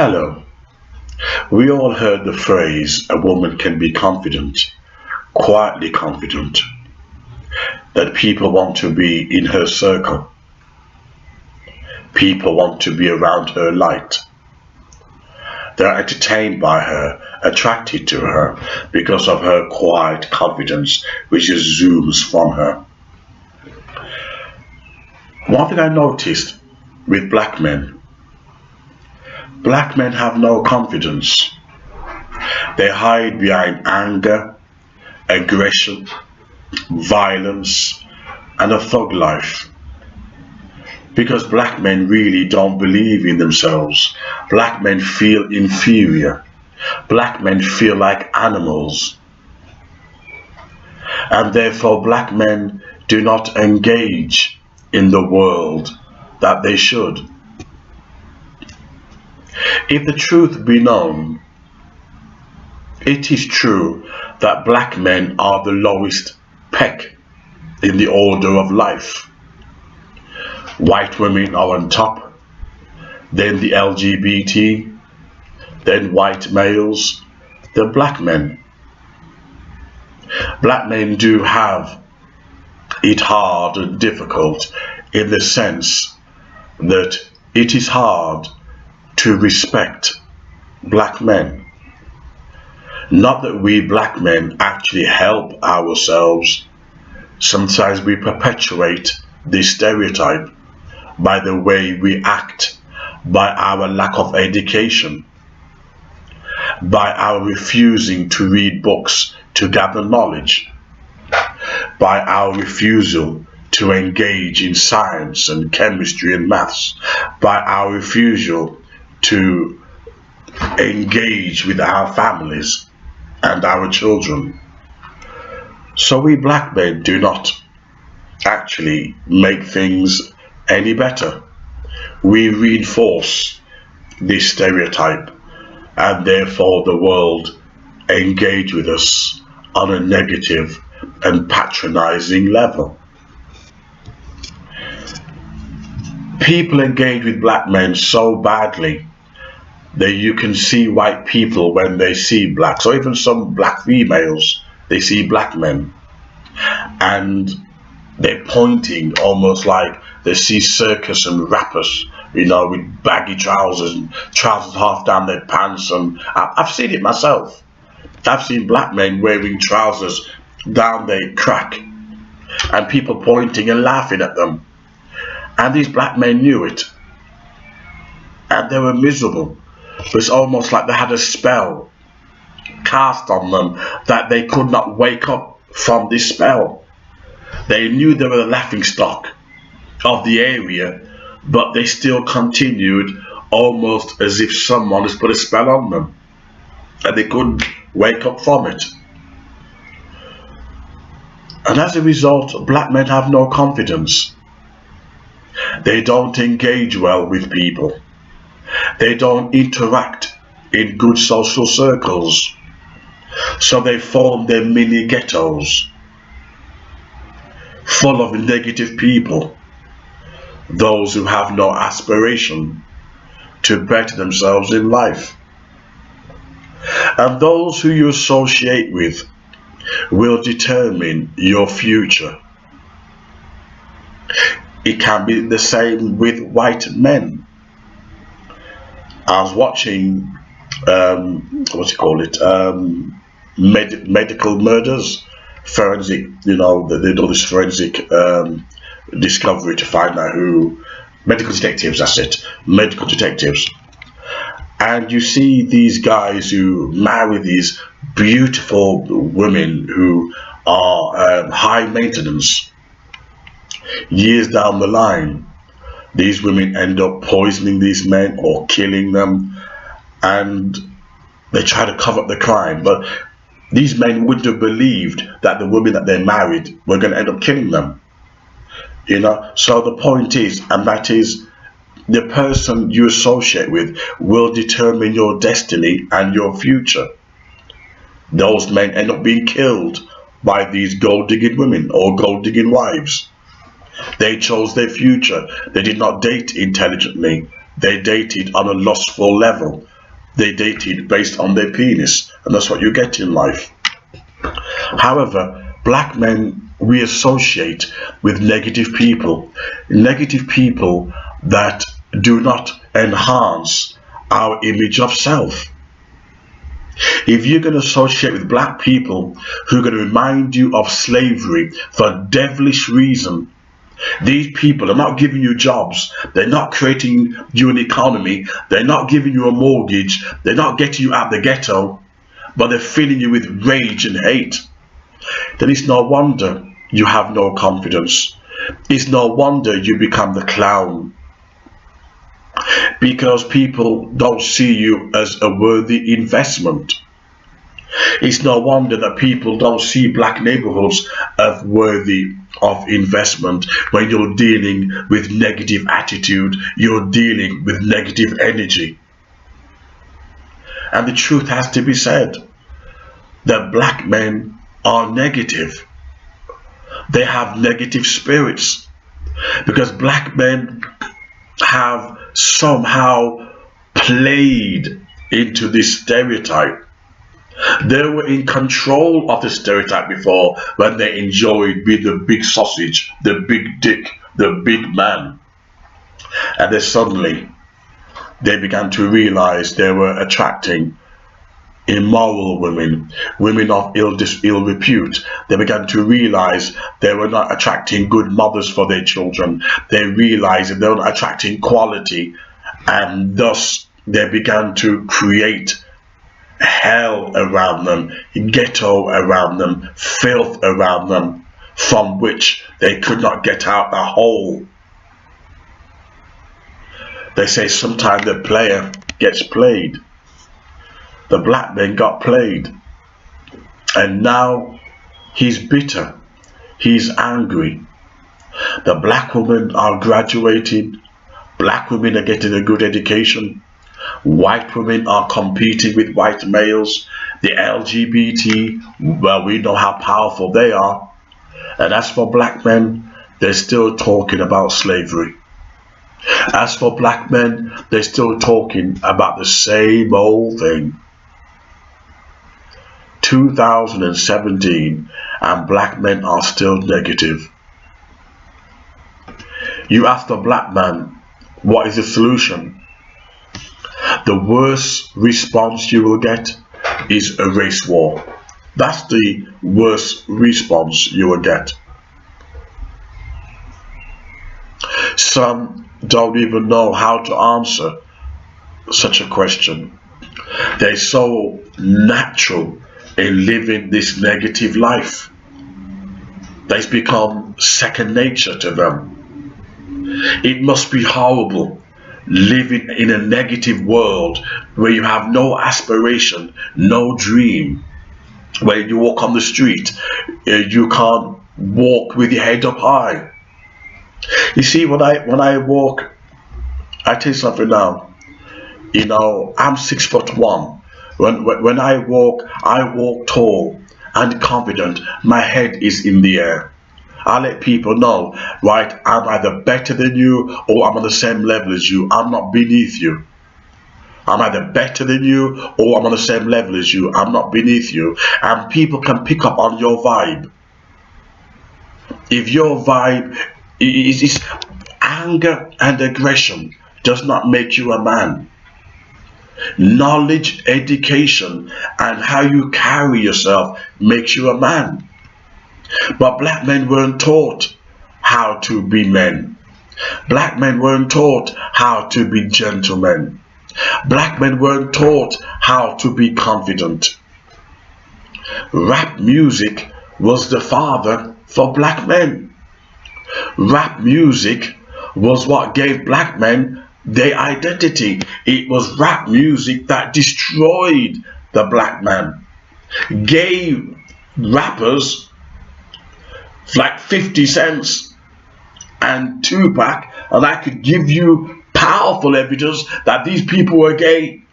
Hello. We all heard the phrase a woman can be confident, quietly confident, that people want to be in her circle. People want to be around her light. They're entertained by her, attracted to her because of her quiet confidence which just zooms from her. One thing I noticed with black men have no confidence. They hide behind anger, aggression, violence, and a thug life. Because black men really don't believe in themselves. Black men feel inferior. Black men feel like animals. And therefore, black men do not engage in the world that they should. If the truth be known, it is true that black men are the lowest peck in the order of life. White women are on top, then the LGBT, then white males, then black men. Black men do have it hard and difficult in the sense that it is hard to respect black men. Not that we black men actually help ourselves. Sometimes we perpetuate this stereotype by the way we act, by our lack of education, by our refusing to read books to gather knowledge, by our refusal to engage in science and chemistry and maths, by our refusal to engage with our families and our children. So we black men do not actually make things any better. We reinforce this stereotype, and therefore the world engage with us on a negative and patronizing level. People engage with black men so badly that you can see white people when they see blacks, or even some black females, they see black men and they're pointing almost like they see circus and rappers, with baggy trousers and trousers half down their pants. And I've seen it myself. I've seen black men wearing trousers down their crack and people pointing and laughing at them. And these black men knew it. And they were miserable. It's almost like they had a spell cast on them that they could not wake up from this spell. They knew they were the laughing stock of the area, but they still continued almost as if someone has put a spell on them and they couldn't wake up from it. And as a result, black men have no confidence. They don't engage well with people. They don't interact in good social circles. So they form their mini ghettos full of negative people, those who have no aspiration to better themselves in life. And those who you associate with will determine your future. It can be the same with white men. I was watching, medical murders, forensic, they do this forensic discovery to find out who, medical detectives, that's it, medical detectives. And you see these guys who marry these beautiful women who are high maintenance. Years down the line, these women end up poisoning these men or killing them, and they try to cover up the crime. But these men wouldn't have believed that the women that they married were going to end up killing them. So the point is, and that is, the person you associate with will determine your destiny and your future. Those men end up being killed by these gold-digging women or gold-digging wives. They chose their future. They did not date intelligently. They dated on a lustful level. They dated based on their penis, and that's what you get in life. However, black men, we associate with negative people that do not enhance our image of self. If you're going to associate with black people who are going to remind you of slavery for devilish reason, these people are not giving you jobs, they're not creating you an economy, they're not giving you a mortgage, they're not getting you out of the ghetto, but they're filling you with rage and hate, then it's no wonder you have no confidence. It's no wonder you become the clown, because people don't see you as a worthy investment. It's no wonder that people don't see black neighborhoods as worthy of investment. When you're dealing with negative attitude, you're dealing with negative energy. And the truth has to be said, that black men are negative. They have negative spirits, because black men have somehow played into this stereotype. They were in control of the stereotype before, when they enjoyed being the big sausage, the big dick, the big man. And then suddenly they began to realize they were attracting immoral women, women of ill repute. They began to realize they were not attracting good mothers for their children. They realized that they were not attracting quality, and thus they began to create hell around them, ghetto around them, filth around them, from which they could not get out the hole. They say sometimes the player gets played. The black man got played, and now he's bitter, he's angry. The black women are graduating, black women are getting a good education, white women are competing with white males, the LGBT, well, we know how powerful they are. And as for black men, they're still talking about slavery. As for black men, they're still talking about the same old thing. 2017, and black men are still negative. You ask the black man, what is the solution? The worst response you will get is a race war. That's the worst response you will get. Some don't even know how to answer such a question. They're so natural in living this negative life. That's become second nature to them. It must be horrible living in a negative world where you have no aspiration, no dream. When you walk on the street, you can't walk with your head up high. You see, when I walk, I tell you something now. You know, I'm 6'1". When I walk tall and confident. My head is in the air. I let people know, right, I'm either better than you or I'm on the same level as you. I'm not beneath you. I'm either better than you or I'm on the same level as you. I'm not beneath you. And people can pick up on your vibe. If your vibe is anger and aggression, does not make you a man. Knowledge, education, and how you carry yourself makes you a man. But black men weren't taught how to be men. Black men weren't taught how to be gentlemen. Black men weren't taught how to be confident. Rap music was the father for black men. Rap music was what gave black men their identity. It was rap music that destroyed the black man. Gave rappers like 50 Cent and Tupac, and I could give you powerful evidence that these people were gay.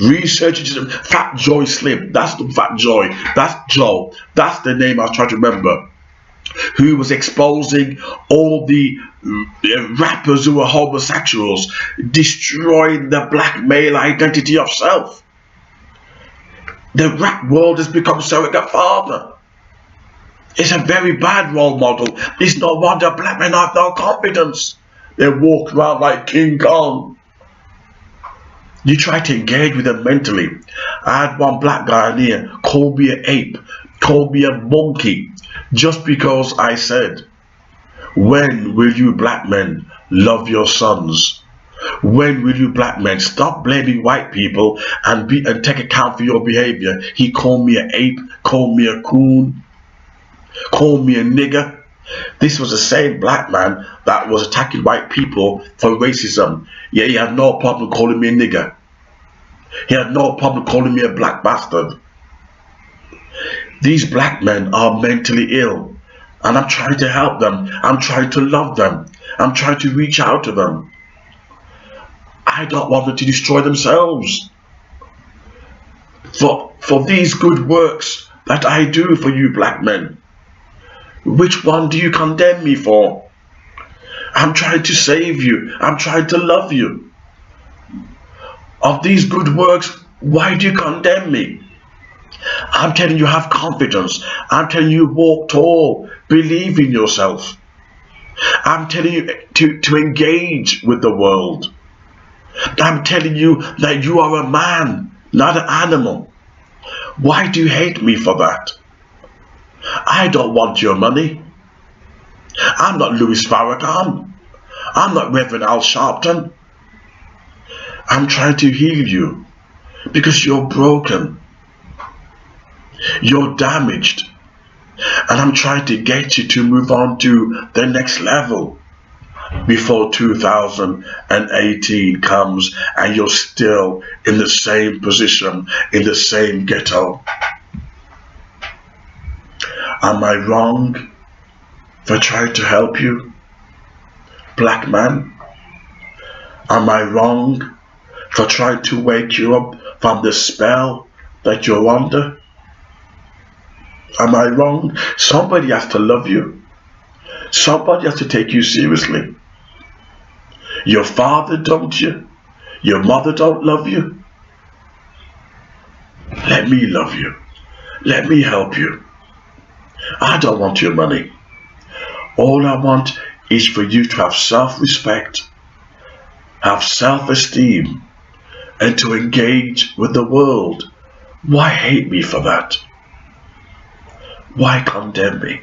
Research into them. Fat Joy Slim, that's the Fat Joy, that's Joe, that's the name I was trying to remember. who was exposing all the rappers who were homosexuals, destroying the black male identity of self. The rap world has become surrogate father. It's a very bad role model. It's no wonder black men have no confidence. They walk around like King Kong. You try to engage with them mentally. I had one black guy in here call me an ape, call me a monkey, just because I said, when will you black men love your sons? When will you black men stop blaming white people and take account for your behavior? He called me an ape, called me a coon, called me a nigger. This was the same black man that was attacking white people for racism. Yeah, he had no problem calling me a nigger. He had no problem calling me a black bastard. These black men are mentally ill, and I'm trying to help them. I'm trying to love them. I'm trying to reach out to them. I don't want them to destroy themselves. For these good works that I do for you black men, which one do you condemn me for? I'm trying to save you. I'm trying to love you. Of these good works, why do you condemn me? I'm telling you, have confidence. I'm telling you, walk tall. Believe in yourself. I'm telling you to engage with the world. I'm telling you that you are a man, not an animal. Why do you hate me for that? I don't want your money. I'm not Louis Farrakhan. I'm not Reverend Al Sharpton. I'm trying to heal you because you're broken. You're damaged. And I'm trying to get you to move on to the next level before 2018 comes and you're still in the same position, in the same ghetto. Am I wrong for trying to help you, black man? Am I wrong for trying to wake you up from the spell that you're under? Am I wrong? Somebody has to love you. Somebody has to take you seriously. Your father don't you? Your mother don't love you? Let me love you. Let me help you. I don't want your money. All I want is for you to have self-respect, have self-esteem, and to engage with the world. Why hate me for that? Why condemn me?